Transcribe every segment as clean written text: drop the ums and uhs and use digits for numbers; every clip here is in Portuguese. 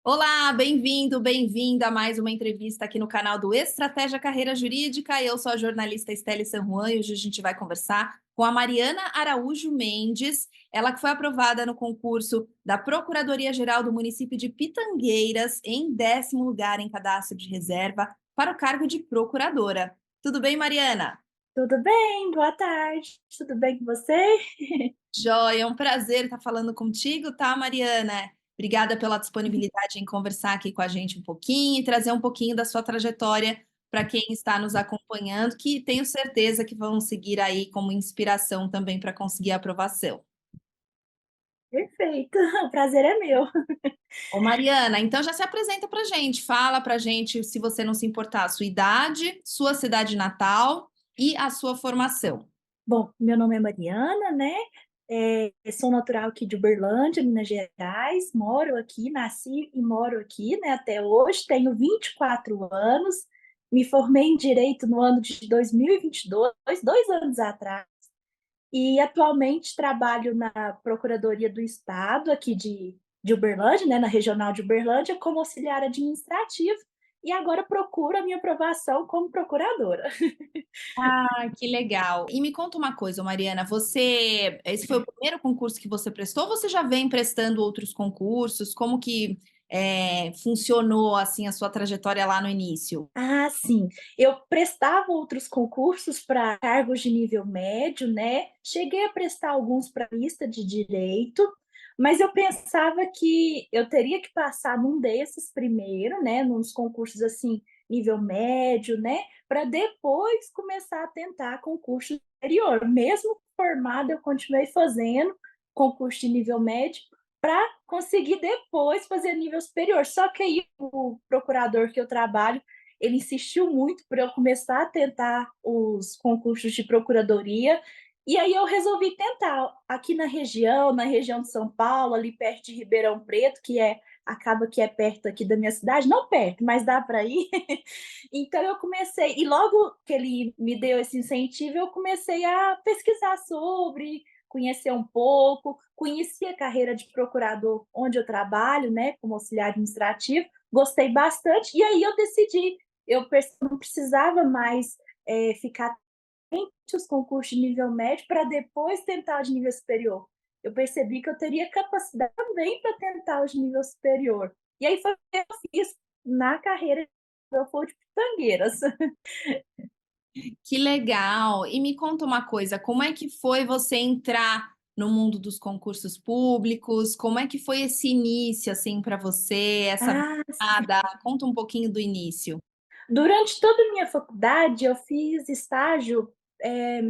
Olá, bem-vindo, bem-vinda a mais uma entrevista aqui no canal do Estratégia Carreira Jurídica. Eu sou a jornalista Estelle San Juan e hoje a gente vai conversar com a Mariana Araújo Mendes, ela que foi aprovada no concurso da Procuradoria-Geral do município de Pitangueiras, em 10º lugar em cadastro de reserva, para o cargo de procuradora. Tudo bem, Mariana? Tudo bem, boa tarde. Tudo bem com você? Joia, é um prazer estar falando contigo, tá, Mariana? Obrigada pela disponibilidade em conversar aqui com a gente um pouquinho e trazer um pouquinho da sua trajetória para quem está nos acompanhando, que tenho certeza que vão seguir aí como inspiração também para conseguir a aprovação. Perfeito, o prazer é meu. Ô, Mariana, então já se apresenta para a gente, fala para a gente, se você não se importar, a sua idade, sua cidade natal e a sua formação. Bom, meu nome é Mariana, né? Sou natural aqui de Uberlândia, Minas Gerais. Moro aqui, nasci e moro aqui, né, até hoje. Tenho 24 anos. Me formei em Direito no ano de 2022, 2 anos atrás. E atualmente trabalho na Procuradoria do Estado aqui de Uberlândia, né, na Regional de Uberlândia, como auxiliar administrativo, e agora procuro a minha aprovação como procuradora. Ah, que legal. E me conta uma coisa, Mariana, esse foi o primeiro concurso que você prestou ou você já vem prestando outros concursos? Como que funcionou assim a sua trajetória lá no início? Ah, sim. Eu prestava outros concursos para cargos de nível médio, né? Cheguei a prestar alguns para lista de direito, mas eu pensava que eu teria que passar num desses primeiro, né? Nos concursos assim, nível médio, né? Para depois começar a tentar concurso superior. Mesmo formada, eu continuei fazendo concurso de nível médio para conseguir depois fazer nível superior. Só que aí o procurador que eu trabalho ele insistiu muito para eu começar a tentar os concursos de procuradoria, e aí eu resolvi tentar aqui na região de São Paulo, ali perto de Ribeirão Preto, acaba que é perto aqui da minha cidade, não perto, mas dá para ir. Então eu comecei, e logo que ele me deu esse incentivo, eu comecei a pesquisar sobre, conhecer um pouco, conheci a carreira de procurador onde eu trabalho, né, como auxiliar administrativo, gostei bastante, e aí eu decidi não precisava mais, ficar entre os concursos de nível médio para depois tentar o de nível superior. Eu percebi que eu teria capacidade também para tentar o de nível superior. E aí foi o que eu fiz na carreira eu fui de Pitangueiras. Que legal! E me conta uma coisa, como é que foi você entrar no mundo dos concursos públicos? Como é que foi esse início assim para você, essa Ah, virada? Conta um pouquinho do início. durante toda a minha faculdade, eu fiz estágio,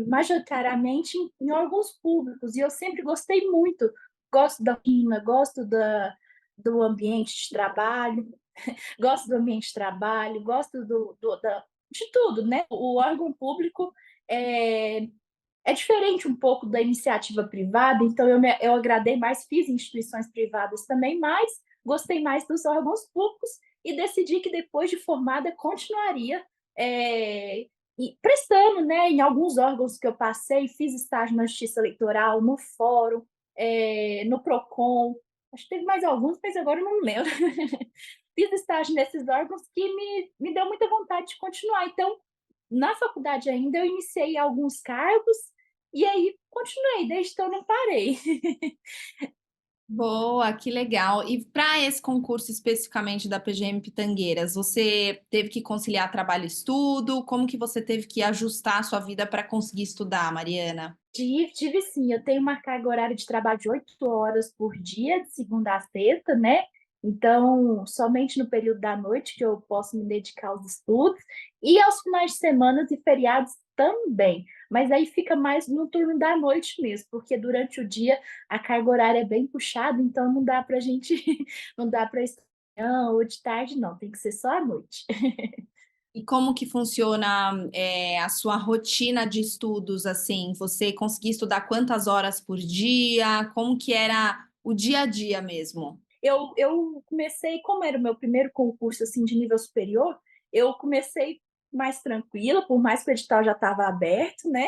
majoritariamente em órgãos públicos, e eu sempre gostei muito. Gosto da rotina, gosto do ambiente de trabalho, gosto do ambiente de trabalho, gosto de tudo, né? O órgão público é, é diferente um pouco da iniciativa privada, então eu agradei mais, fiz instituições privadas também, mas gostei mais dos órgãos públicos e decidi que depois de formada continuaria prestando, né, em alguns órgãos que eu passei, fiz estágio na Justiça Eleitoral, no Fórum, no Procon, acho que teve mais alguns, mas agora eu não lembro. Fiz estágio nesses órgãos que me deu muita vontade de continuar. Então, na faculdade ainda, eu iniciei alguns cargos e aí continuei, desde então não parei. Boa, que legal. E para esse concurso especificamente da PGM Pitangueiras, você teve que conciliar trabalho e estudo? Como que você teve que ajustar a sua vida para conseguir estudar, Mariana? Tive sim, eu tenho uma carga horária de trabalho de 8 horas por dia, de segunda a sexta, né? Então, somente no período da noite que eu posso me dedicar aos estudos, e aos finais de semana e feriados também. Mas aí fica mais no turno da noite mesmo, porque durante o dia a carga horária é bem puxada, então não dá para gente, não dá para estudar ou de tarde, não, tem que ser só à noite. E como que funciona, a sua rotina de estudos, assim? Você conseguia estudar quantas horas por dia? Como que era o dia a dia mesmo? Eu comecei, como era o meu primeiro concurso assim de nível superior, eu comecei mais tranquila, por mais que o edital já estava aberto, né?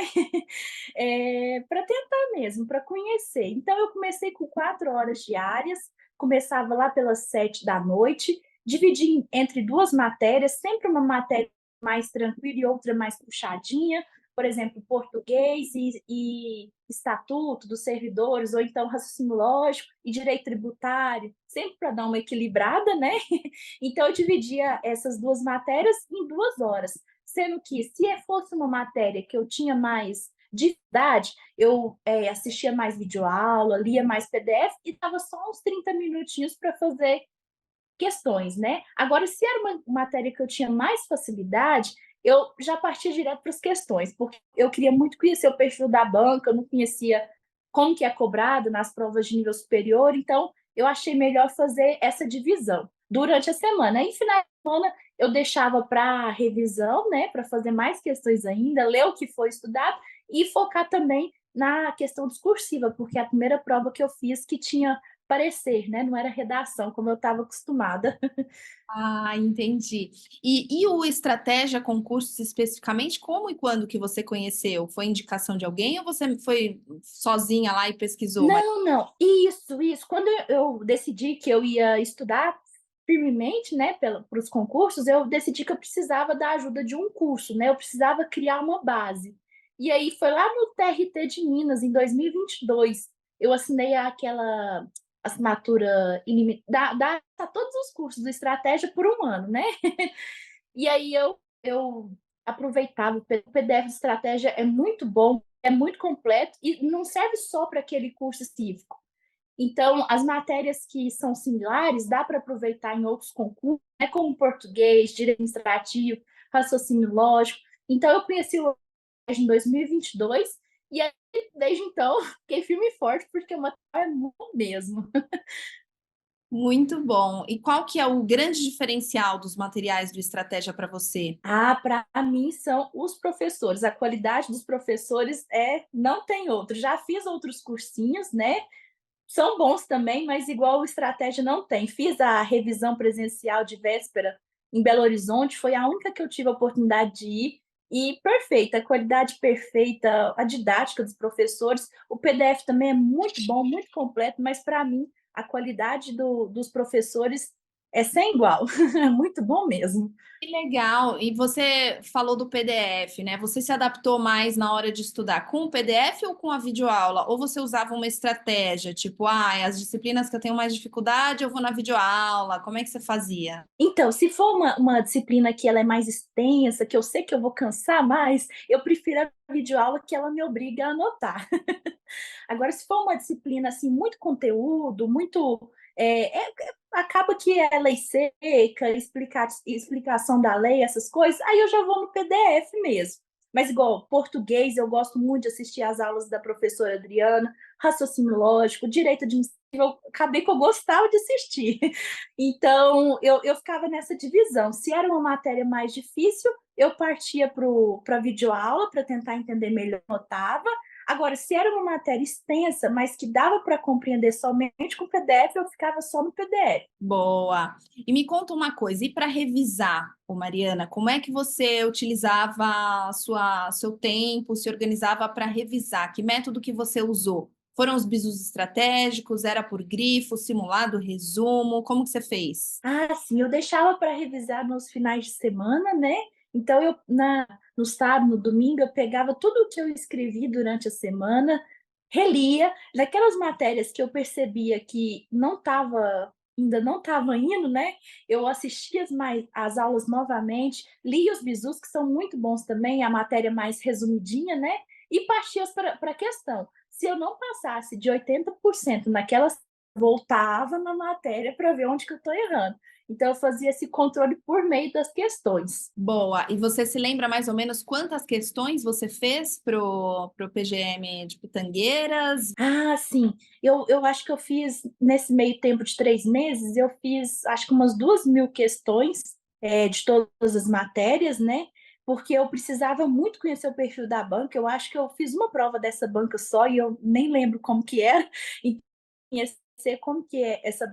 Para tentar mesmo, para conhecer. Então eu comecei com 4 horas diárias, começava lá pelas 7 da noite, dividia entre duas matérias, sempre uma matéria mais tranquila e outra mais puxadinha, por exemplo, português e estatuto dos servidores, ou então raciocínio lógico e direito tributário, sempre para dar uma equilibrada, né? Então, eu dividia essas duas matérias em 2 horas, sendo que se fosse uma matéria que eu tinha mais dificuldade, eu assistia mais videoaula, lia mais PDF e dava só uns 30 minutinhos para fazer questões, né? Agora, se era uma matéria que eu tinha mais facilidade, eu já partia direto para as questões, porque eu queria muito conhecer o perfil da banca, eu não conhecia como que é cobrado nas provas de nível superior, então eu achei melhor fazer essa divisão durante a semana. Aí, no final de semana, eu deixava para revisão, né, para fazer mais questões ainda, ler o que foi estudado e focar também na questão discursiva, porque a primeira prova que eu fiz que tinha parecer, né, não era redação, como eu estava acostumada. Ah, entendi. E o estratégia concursos especificamente, como e quando que você conheceu? Foi indicação de alguém ou você foi sozinha lá e pesquisou, Mari? Não, não, isso. Quando eu decidi que eu ia estudar firmemente, né, para os concursos, eu decidi que eu precisava da ajuda de um curso, né, eu precisava criar uma base. E aí foi lá no TRT de Minas, em 2022, eu assinei aquela assinatura ilimitada, dá a todos os cursos do Estratégia por 1 ano, né. E aí eu aproveitava, o PDF de estratégia é muito bom, é muito completo e não serve só para aquele curso específico. Então, as matérias que são similares dá para aproveitar em outros concursos, né, como português, direito administrativo, raciocínio lógico. Então, eu conheci o em 2022 e aí, desde então, fiquei firme e forte, porque o material é bom mesmo. Muito bom. E qual que é o grande diferencial dos materiais do Estratégia para você? Ah, para mim são os professores. A qualidade dos professores não tem outro. Já fiz outros cursinhos, né? São bons também, mas igual o Estratégia não tem. Fiz a revisão presencial de véspera em Belo Horizonte, foi a única que eu tive a oportunidade de ir, e perfeita, a qualidade perfeita, a didática dos professores. O PDF também é muito bom, muito completo, mas para mim a qualidade dos professores é sem igual. É muito bom mesmo. Que legal! E você falou do PDF, né? Você se adaptou mais na hora de estudar com o PDF ou com a videoaula? Ou você usava uma estratégia, tipo, ah, as disciplinas que eu tenho mais dificuldade, eu vou na videoaula. Como é que você fazia? Então, se for uma disciplina que ela é mais extensa, que eu sei que eu vou cansar mais, eu prefiro a videoaula, que ela me obriga a anotar. Agora, se for uma disciplina, assim, muito conteúdo, muito, acaba que é lei seca, explicação da lei, essas coisas, aí eu já vou no PDF mesmo. Mas igual português, eu gosto muito de assistir às aulas da professora Adriana, raciocínio lógico, direito administrativo, eu acabei que eu gostava de assistir. Então, eu ficava nessa divisão. Se era uma matéria mais difícil, eu partia para a videoaula para tentar entender melhor, notava. Agora, se era uma matéria extensa, mas que dava para compreender somente com PDF, eu ficava só no PDF. Boa. E me conta uma coisa, e para revisar, ô Mariana, como é que você utilizava seu tempo, se organizava para revisar? Que método que você usou? Foram os bizus estratégicos? Era por grifo, simulado, resumo? Como que você fez? Ah, sim, eu deixava para revisar nos finais de semana, né? Então, no sábado, no domingo, eu pegava tudo o que eu escrevi durante a semana, relia. Naquelas matérias que eu percebia que ainda não estava indo, né? Eu assistia as aulas novamente, lia os bizus, que são muito bons também, a matéria mais resumidinha, né? E partia para a questão. Se eu não passasse de 80% naquelas, voltava na matéria para ver onde que eu estou errando. Então, eu fazia esse controle por meio das questões. Boa. E você se lembra mais ou menos quantas questões você fez pro PGM de Pitangueiras? Ah, sim. Eu acho que eu fiz, nesse meio tempo de 3 meses, eu fiz acho que umas 2.000 questões, de todas as matérias, né? Porque eu precisava muito conhecer o perfil da banca. Eu acho que eu fiz uma prova dessa banca só e eu nem lembro como que era. E conhecer como que essa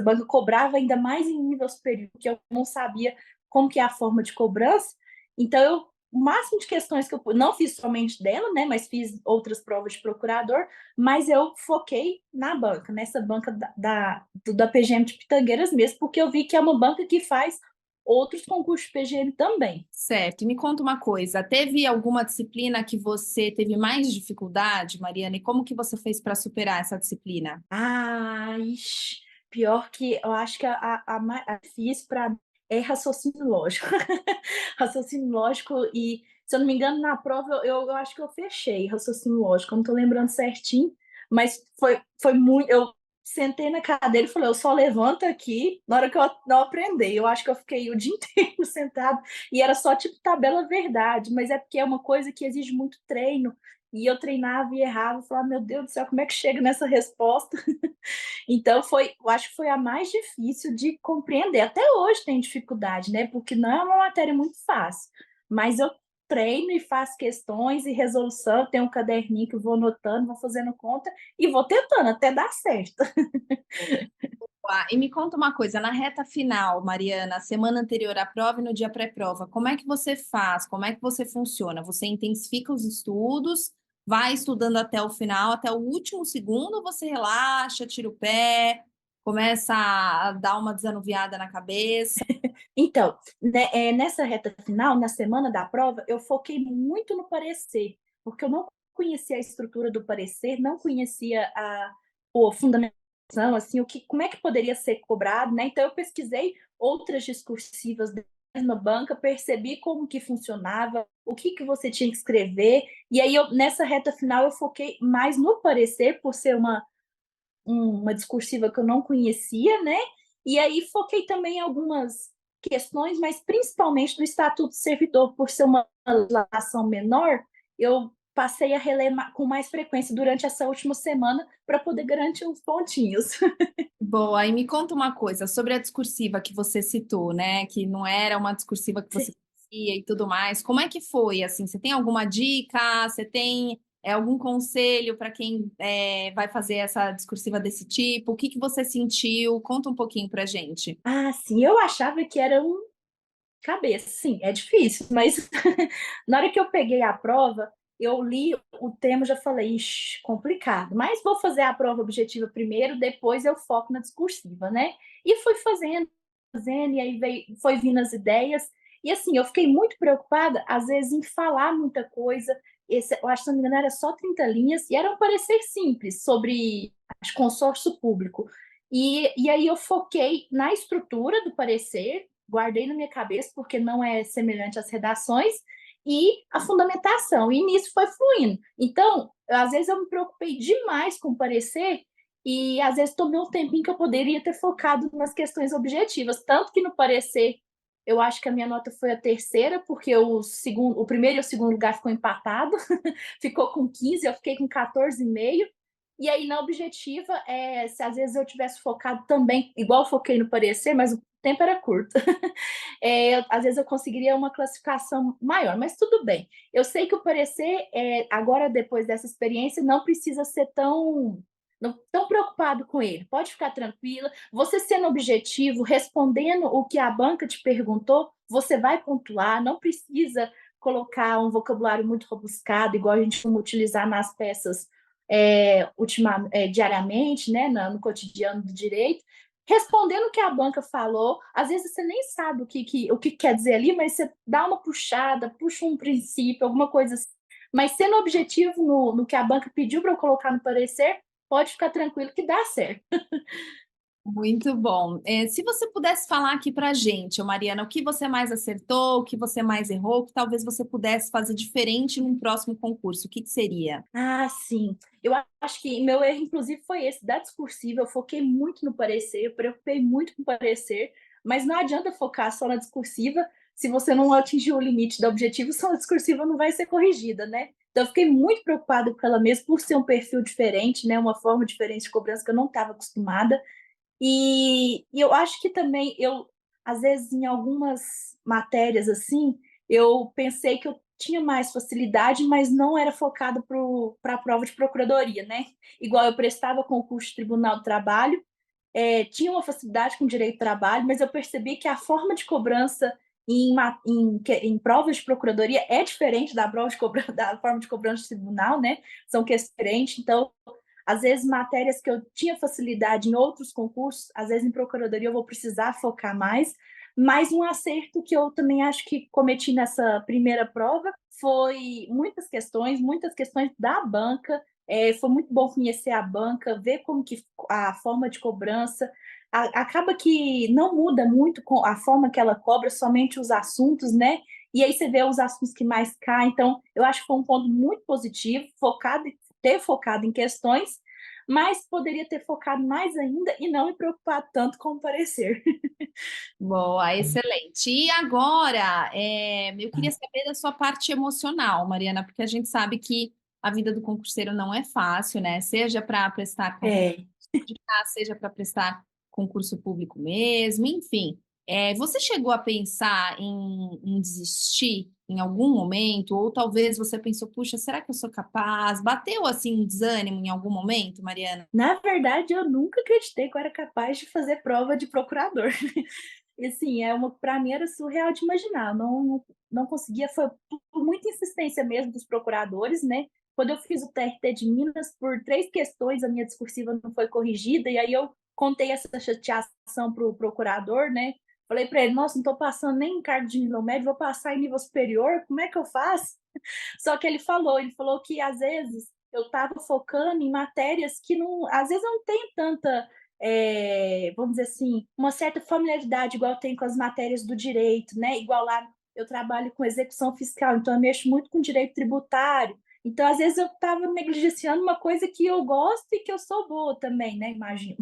banca cobrava ainda mais em nível superior, que eu não sabia como que é a forma de cobrança. Então, eu o máximo de questões que eu não fiz somente dela, né, mas fiz outras provas de procurador, mas eu foquei na banca, nessa banca da PGM de Pitangueiras mesmo, porque eu vi que é uma banca que faz outros concursos de PGM também. Certo. E me conta uma coisa, teve alguma disciplina que você teve mais dificuldade, Mariana? E como que você fez para superar essa disciplina? Ah, ixi, pior que eu acho que a difícil para mim é raciocínio lógico. Raciocínio lógico e, se eu não me engano, na prova eu acho que eu fechei raciocínio lógico, eu não tô lembrando certinho, mas foi muito eu sentei na cadeira e falei: "Eu só levanto aqui na hora que eu não aprender". Eu acho que eu fiquei o dia inteiro sentado e era só tipo tabela verdade, mas é porque é uma coisa que exige muito treino, e eu treinava e errava, eu falava: "Meu Deus do céu, como é que chega nessa resposta?". Então eu acho que foi a mais difícil de compreender. Até hoje tem dificuldade, né, porque não é uma matéria muito fácil, mas eu treino e faço questões e resolução, tenho um caderninho que eu vou anotando, vou fazendo conta e vou tentando até dar certo. E me conta uma coisa, na reta final, Mariana, semana anterior à prova e no dia pré-prova, como é que você faz? Como é que você funciona? Você intensifica os estudos, vai estudando até o final, até o último segundo, ou você relaxa, tira o pé, começa a dar uma desanuviada na cabeça? Então, né, nessa reta final, na semana da prova, eu foquei muito no parecer, porque eu não conhecia a estrutura do parecer, não conhecia a fundamentação, assim, como é que poderia ser cobrado, né? Então eu pesquisei outras discursivas da mesma banca, percebi como que funcionava, o que que você tinha que escrever, e aí nessa reta final eu foquei mais no parecer, por ser uma discursiva que eu não conhecia, né? E aí foquei também em algumas questões, mas principalmente do Estatuto do Servidor, por ser uma legislação menor, eu passei a reler com mais frequência durante essa última semana para poder garantir uns pontinhos. Boa, e me conta uma coisa sobre a discursiva que você citou, né? Que não era uma discursiva que você conhecia e tudo mais. Como é que foi? Assim, você tem alguma dica? Você tem algum conselho para quem vai fazer essa discursiva desse tipo? O que que você sentiu? Conta um pouquinho para gente. Ah, sim, eu achava que era um cabeça, sim, é difícil, mas na hora que eu peguei a prova, eu li o tema e já falei: "Ixi, complicado, mas vou fazer a prova objetiva primeiro, depois eu foco na discursiva", né. E fui fazendo, fazendo, e aí foi vindo as ideias, e assim, eu fiquei muito preocupada, às vezes, em falar muita coisa, eu acho, se não me engano, era só 30 linhas, e era um parecer simples sobre, acho, consórcio público. E aí eu foquei na estrutura do parecer, guardei na minha cabeça, porque não é semelhante às redações, e a fundamentação, e nisso foi fluindo. Então, às vezes eu me preocupei demais com o parecer, e às vezes tomei um tempinho que eu poderia ter focado nas questões objetivas, tanto que no parecer, eu acho que a minha nota foi a terceira, porque o primeiro e o segundo lugar ficou empatado, ficou com 15, eu fiquei com 14,5, e aí na objetiva, se às vezes eu tivesse focado também, igual eu foquei no parecer, mas o tempo era curto. Às vezes eu conseguiria uma classificação maior, mas tudo bem. Eu sei que o parecer, agora depois dessa experiência, não precisa ser tão preocupado com ele. Pode ficar tranquila. Você sendo objetivo, respondendo o que a banca te perguntou, você vai pontuar. Não precisa colocar um vocabulário muito rebuscado, igual a gente costuma utilizar nas peças diariamente, né, no cotidiano do direito, respondendo o que a banca falou. Às vezes você nem sabe o que quer dizer ali, mas você dá uma puxada, puxa um princípio, alguma coisa assim. Mas sendo objetivo no que a banca pediu para eu colocar no parecer, pode ficar tranquilo que dá certo. Muito bom. Se você pudesse falar aqui para a gente, ô Mariana, o que você mais acertou, o que você mais errou, o que talvez você pudesse fazer diferente num próximo concurso, o que que seria? Ah, sim. Eu acho que meu erro, inclusive, foi esse, da discursiva. Eu foquei muito no parecer, eu preocupei muito com o parecer, mas não adianta focar só na discursiva se você não atingir o limite do objetivo, só a discursiva não vai ser corrigida, né? Então, eu fiquei muito preocupada com ela mesma, por ser um perfil diferente, né? Uma forma diferente de cobrança que eu não estava acostumada. E eu acho que também às vezes, em algumas matérias, assim, eu pensei que eu tinha mais facilidade, mas não era focado para a prova de procuradoria, né. Igual eu prestava concurso de Tribunal do Trabalho, tinha uma facilidade com direito do trabalho, mas eu percebi que a forma de cobrança em provas de procuradoria é diferente da da forma de cobrança de tribunal, né? São questões diferentes, então às vezes matérias que eu tinha facilidade em outros concursos, às vezes em procuradoria eu vou precisar focar mais, mas um acerto que eu também acho que cometi nessa primeira prova foi muitas questões da banca. Foi muito bom conhecer a banca, ver como que a forma de cobrança. Acaba que não muda muito com a forma que ela cobra, somente os assuntos, né? E aí você vê os assuntos que mais caem. Então, eu acho que foi um ponto muito positivo, ter focado em questões, mas poderia ter focado mais ainda e não me preocupar tanto com o parecer. Boa, excelente. E agora, eu queria saber da sua parte emocional, Mariana, porque a gente sabe que a vida do concurseiro não é fácil, né? Seja para prestar É, seja para prestar concurso público mesmo, enfim. Você chegou a pensar em desistir em algum momento? Ou talvez você pensou, puxa, será que eu sou capaz? Bateu assim um desânimo em algum momento, Mariana? na verdade, eu nunca acreditei que eu era capaz de fazer prova de procurador. E assim, para mim era surreal de imaginar, não conseguia, foi por muita insistência mesmo dos procuradores, né? Quando eu fiz o TRT de Minas, por 3 questões a minha discursiva não foi corrigida, e aí eu contei essa chateação para o procurador, né? Falei para ele: "Nossa, não estou passando nem em cargo de nível médio, vou passar em nível superior, como é que eu faço?" Só que ele falou que às vezes eu estava focando em matérias que não, às vezes eu não tenho tanta, vamos dizer assim, uma certa familiaridade igual eu tenho com as matérias do direito, né? Igual lá eu trabalho com execução fiscal, então eu mexo muito com direito tributário. Então, às vezes, eu estava negligenciando uma coisa que eu gosto e que eu sou boa também, né? Imagino.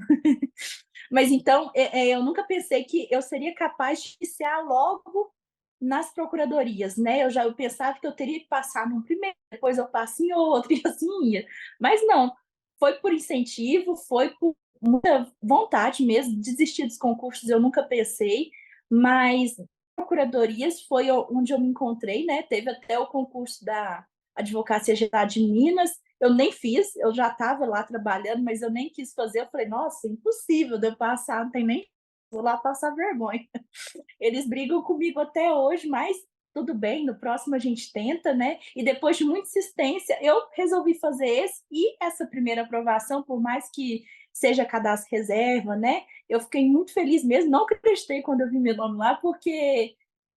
Mas então, eu nunca pensei que eu seria capaz de iniciar logo nas procuradorias, né? Eu pensava que eu teria que passar num primeiro, depois eu passo em outro, e assim ia. Mas não, foi por incentivo, foi por muita vontade mesmo. Desistir dos concursos eu nunca pensei, mas procuradorias foi onde eu me encontrei, né? Teve até o concurso da Advocacia Geral de Minas, eu nem fiz, eu já estava lá trabalhando, mas eu nem quis fazer. Eu falei, nossa, impossível de eu passar, não tem nem. Vou lá passar vergonha. Eles brigam comigo até hoje, mas tudo bem, no próximo a gente tenta, né? E depois de muita insistência, eu resolvi fazer esse e essa primeira aprovação, por mais que seja cadastro reserva, né? Eu fiquei muito feliz mesmo, não acreditei quando eu vi meu nome lá, porque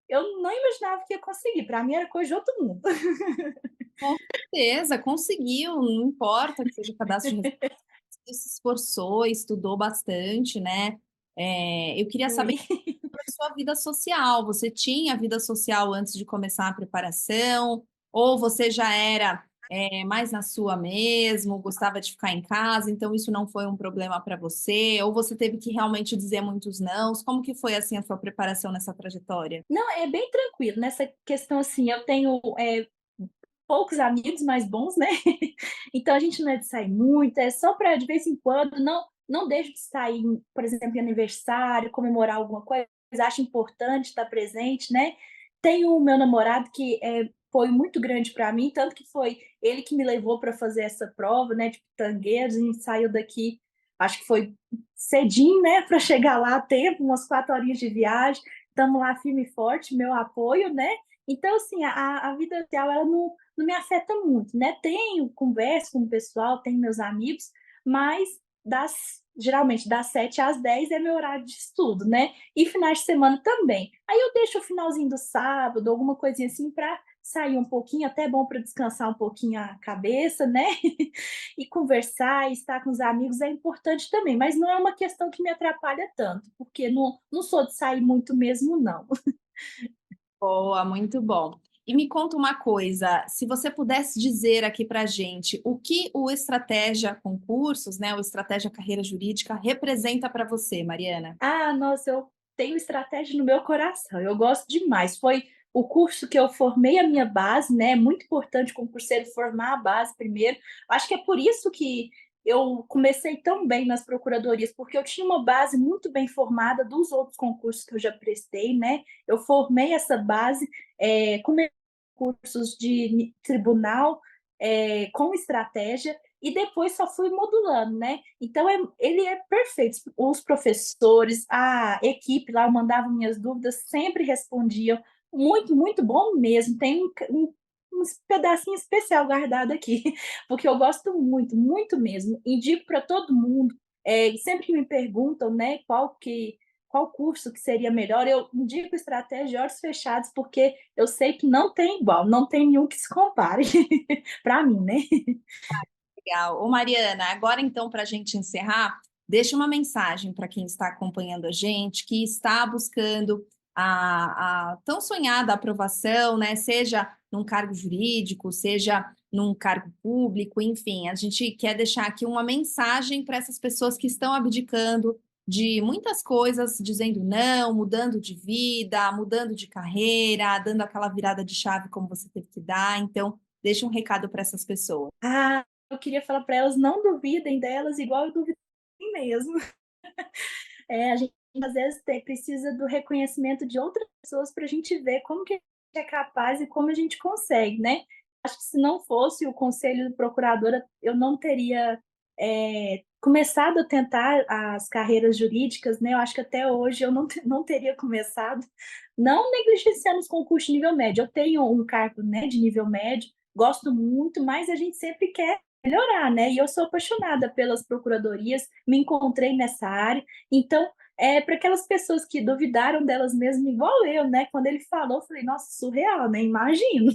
eu não imaginava que ia conseguir. Para mim era coisa de outro mundo. Com certeza, conseguiu, não importa que seja cadastro de reserva, você se esforçou, estudou bastante, né? Eu queria saber Fui. sobre a sua vida social. Você tinha vida social antes de começar a preparação? Ou você já era, mais na sua mesmo, gostava de ficar em casa, então isso não foi um problema para você? Ou você teve que realmente dizer muitos nãos? Como que foi assim a sua preparação nessa trajetória? Não, é bem tranquilo. Nessa questão, assim, eu tenho poucos amigos mais bons, né? Então a gente não é de sair muito, é só para de vez em quando, não deixo de sair, por exemplo, em aniversário, comemorar alguma coisa, acho importante estar presente, né? Tenho o meu namorado que foi muito grande para mim, tanto que foi ele que me levou para fazer essa prova, né? De Pitangueiras, a gente saiu daqui, acho que foi cedinho, né? Para chegar lá a tempo, umas 4 horinhas de viagem. Estamos lá firme e forte, meu apoio, né? Então, assim, a vida social, ela não me afeta muito, né? Tenho converso com o pessoal, tenho meus amigos, mas geralmente das 7 às 10 é meu horário de estudo, né? E finais de semana também. Aí eu deixo o finalzinho do sábado, alguma coisinha assim, para sair um pouquinho, até é bom para descansar um pouquinho a cabeça, né? E conversar, e estar com os amigos é importante também, mas não é uma questão que me atrapalha tanto, porque não sou de sair muito mesmo, não. Boa, muito bom. E me conta uma coisa, se você pudesse dizer aqui para gente o que o Estratégia Concursos, né, o Estratégia Carreira Jurídica representa para você, Mariana? Ah, nossa, eu tenho estratégia no meu coração, eu gosto demais. Foi o curso que eu formei a minha base, né? É muito importante o concurseiro formar a base primeiro. Acho que é por isso que eu comecei tão bem nas procuradorias, porque eu tinha uma base muito bem formada dos outros concursos que eu já prestei, né? Eu formei essa base com cursos de tribunal, com estratégia. e depois só fui modulando, né. Então ele é perfeito, os professores, a equipe lá, eu mandava minhas dúvidas, sempre respondiam, muito, muito bom mesmo, tem uns pedacinho especial guardado aqui, porque eu gosto muito, muito mesmo, indico para todo mundo, e sempre que me perguntam, né, qual curso que seria melhor, eu indico estratégia de olhos fechados, porque eu sei que não tem igual, não tem nenhum que se compare, para mim, né. Legal. Ô, Mariana, agora então, para a gente encerrar, deixa uma mensagem para quem está acompanhando a gente, que está buscando a tão sonhada aprovação, né? Seja num cargo jurídico, seja num cargo público, enfim, a gente quer deixar aqui uma mensagem para essas pessoas que estão abdicando de muitas coisas, dizendo não, mudando de vida, mudando de carreira, dando aquela virada de chave como você teve que dar. Então, deixa um recado para essas pessoas. Ah, eu queria falar para elas não duvidem delas igual eu duvido de mim mesmo. A gente às vezes precisa do reconhecimento de outras pessoas para a gente ver como que a gente é capaz e como a gente consegue, né. Acho que se não fosse o conselho do procuradora, eu não teria, começado a tentar as carreiras jurídicas, né, eu acho que até hoje eu não teria começado, não negligenciando os concursos de nível médio. Eu tenho um cargo, né, de nível médio, gosto muito, mas a gente sempre quer melhorar, né, e eu sou apaixonada pelas procuradorias, me encontrei nessa área, então, para aquelas pessoas que duvidaram delas mesmas igual eu, né, quando ele falou, eu falei: "Nossa, surreal, né, imagino,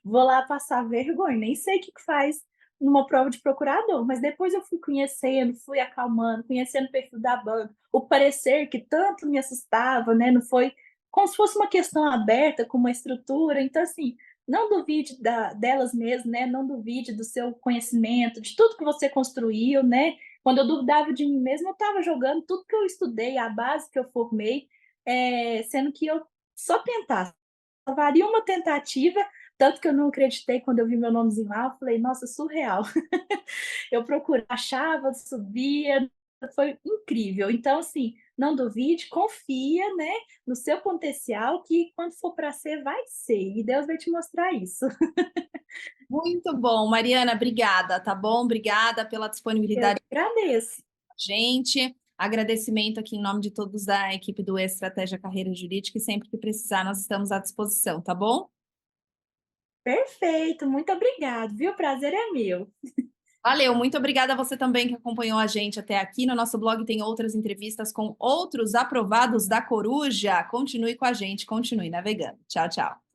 vou lá passar vergonha, nem sei o que que faz numa prova de procurador", mas depois eu fui conhecendo, fui acalmando, conhecendo o perfil da banca, o parecer que tanto me assustava, né, não foi como se fosse uma questão aberta com uma estrutura, então assim, não duvide delas mesmas, né, não duvide do seu conhecimento, de tudo que você construiu, né. Quando eu duvidava de mim mesma, eu estava jogando tudo que eu estudei, a base que eu formei, sendo que eu só tentasse, só valia uma tentativa, tanto que eu não acreditei quando eu vi meu nomezinho lá, eu falei: "Nossa, surreal". Eu procurava, achava, subia, foi incrível. Então, assim, não duvide, confia, né, no seu potencial que quando for para ser, vai ser, e Deus vai te mostrar isso. Muito bom, Mariana, obrigada, tá bom? Obrigada pela Eu disponibilidade que agradeço. com a gente. Agradecimento aqui em nome de todos da equipe do Estratégia Carreira Jurídica e sempre que precisar, nós estamos à disposição, tá bom? Perfeito, muito obrigado, viu, o prazer é meu. Valeu, muito obrigada a você também que acompanhou a gente até aqui. No nosso blog tem outras entrevistas com outros aprovados da Coruja. Continue com a gente, continue navegando. Tchau, tchau.